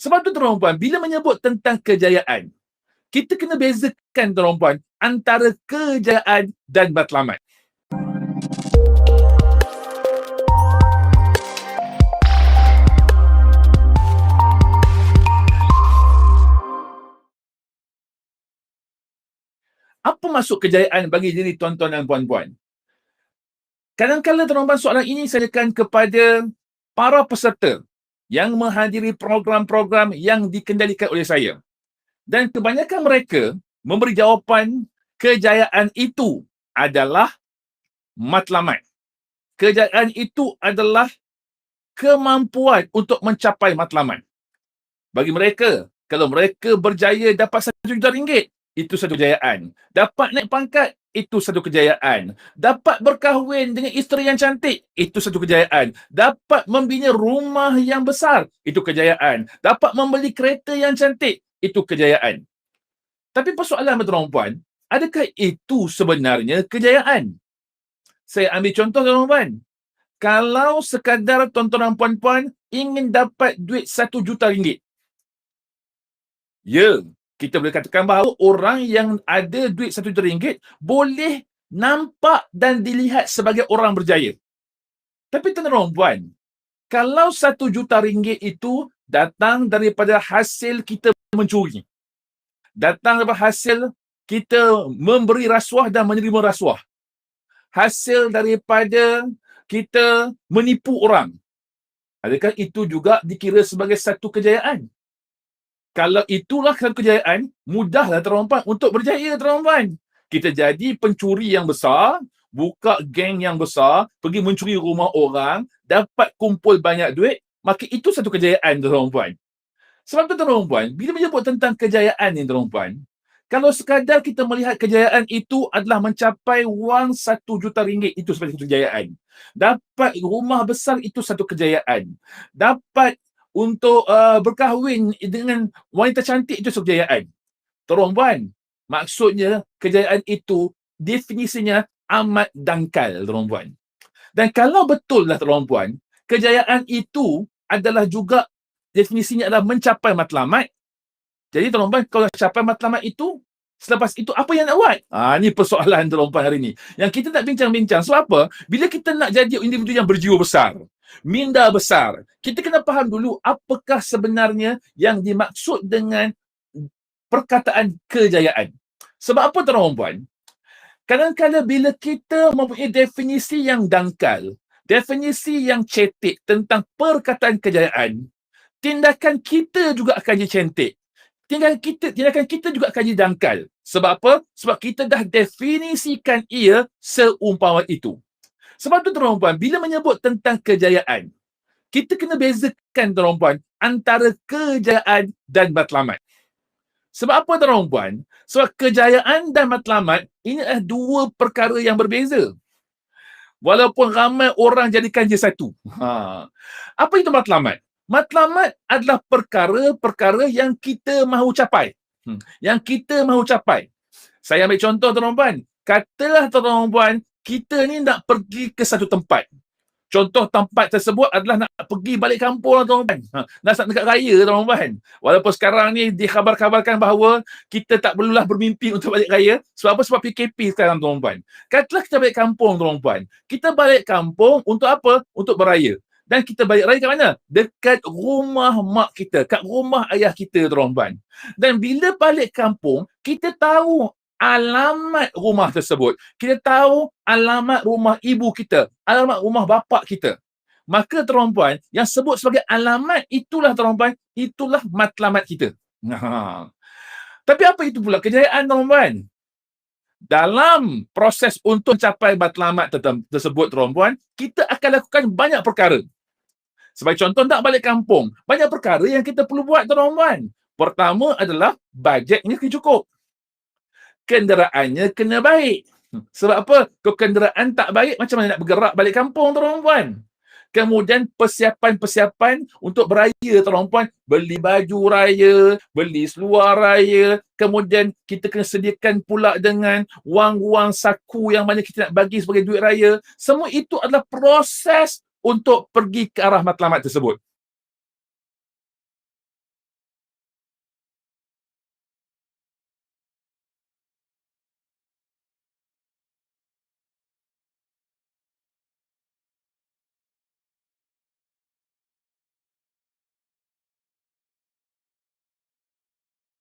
Sebab tu tuan puan, bila menyebut tentang kejayaan, kita kena bezakan tuan puan antara kejayaan dan matlamat. Apa maksud kejayaan bagi diri tuan-tuan dan puan-puan? Kadang-kadang tuan puan soalan ini saya akan kepada para peserta yang menghadiri program-program yang dikendalikan oleh saya. Dan kebanyakan mereka memberi jawapan kejayaan itu adalah matlamat. Kejayaan itu adalah kemampuan untuk mencapai matlamat. Bagi mereka, kalau mereka berjaya dapat RM1 juta, itu satu kejayaan. Dapat naik pangkat, itu satu kejayaan. Dapat berkahwin dengan isteri yang cantik, itu satu kejayaan. Dapat membina rumah yang besar, itu kejayaan. Dapat membeli kereta yang cantik, itu kejayaan. Tapi persoalan tuan-puan, adakah itu sebenarnya kejayaan? Saya ambil contoh tuan-puan. Kalau sekadar tuan-tuan dan puan-puan ingin dapat duit RM1 juta, ya, kita boleh katakan bahawa orang yang ada duit RM1 juta boleh nampak dan dilihat sebagai orang berjaya. Tapi tuan-tuan dan puan, kalau RM1 juta itu datang daripada hasil kita mencuri, datang daripada hasil kita memberi rasuah dan menerima rasuah, hasil daripada kita menipu orang, adakah itu juga dikira sebagai satu kejayaan? Kalau itulah satu kejayaan, mudahlah tuan-puan untuk berjaya tuan-puan. Kita jadi pencuri yang besar, buka geng yang besar, pergi mencuri rumah orang, dapat kumpul banyak duit, maka itu satu kejayaan tuan-puan. Sebab tu tuan-puan, bila menyebut tentang kejayaan ni tuan-puan, kalau sekadar kita melihat kejayaan itu adalah mencapai wang RM1 juta, itu sebagai satu kejayaan. Dapat rumah besar, itu satu kejayaan. Dapat untuk berkahwin dengan wanita cantik, itu satu kejayaan. Tuan-puan, maksudnya kejayaan itu definisinya amat dangkal tuan-puan. Dan kalau betul lah tuan-puan, kejayaan itu adalah juga definisinya adalah mencapai matlamat. Jadi tuan-puan, kalau capai matlamat itu, selepas itu apa yang nak buat? Ini persoalan tuan-puan hari ini. Yang kita nak bincang-bincang. Sebab apa? Bila kita nak jadi individu yang berjiwa besar, minda besar, kita kena faham dulu apakah sebenarnya yang dimaksud dengan perkataan kejayaan. Sebab apa tuan-puan? Kadang-kadang bila kita mempunyai definisi yang dangkal, definisi yang cetek tentang perkataan kejayaan, tindakan kita juga akan jadi cantik. Tindakan kita juga akan jadi dangkal. Sebab apa? Sebab kita dah definisikan ia seumpama itu. Sebab tu tuan-puan, bila menyebut tentang kejayaan, kita kena bezakan tuan-puan antara kejayaan dan matlamat. Sebab apa tuan-puan? Sebab kejayaan dan matlamat ini adalah dua perkara yang berbeza. Walaupun ramai orang jadikan dia satu. Apa itu matlamat? Matlamat adalah perkara-perkara yang kita mahu capai. Yang kita mahu capai. Saya ambil contoh tuan-puan. Katalah tuan-puan, kita ni nak pergi ke satu tempat. Contoh tempat tersebut adalah nak pergi balik kampung tuan-puan. Nak dekat raya tuan-puan. Walaupun sekarang ni dikhabar-khabarkan bahawa kita tak perlulah bermimpi untuk balik raya. Sebab apa? Sebab PKP sekarang tuan-puan. Katalah kita balik kampung tuan-puan. Kita balik kampung untuk apa? Untuk beraya. Dan kita balik raya kat mana? Dekat rumah mak kita. Kat rumah ayah kita tuan-puan. Dan bila balik kampung, kita tahu alamat rumah tersebut. Kita tahu alamat rumah ibu kita, alamat rumah bapa kita. Maka tuan-puan, yang sebut sebagai alamat itulah tuan-puan, itulah matlamat kita. Tapi apa itu pula kejayaan tuan-puan? Dalam proses untuk mencapai matlamat tersebut tuan-puan, kita akan lakukan banyak perkara. Sebagai contoh, nak balik kampung, banyak perkara yang kita perlu buat tuan-puan. Pertama adalah bajetnya kena cukup. Kenderaannya kena baik. Sebab apa? Kalau kenderaan tak baik, macam mana nak bergerak balik kampung tuan-puan? Kemudian persiapan-persiapan untuk beraya tuan-puan. Beli baju raya, beli seluar raya. Kemudian kita kena sediakan pula dengan wang-wang saku yang mana kita nak bagi sebagai duit raya. Semua itu adalah proses untuk pergi ke arah matlamat tersebut.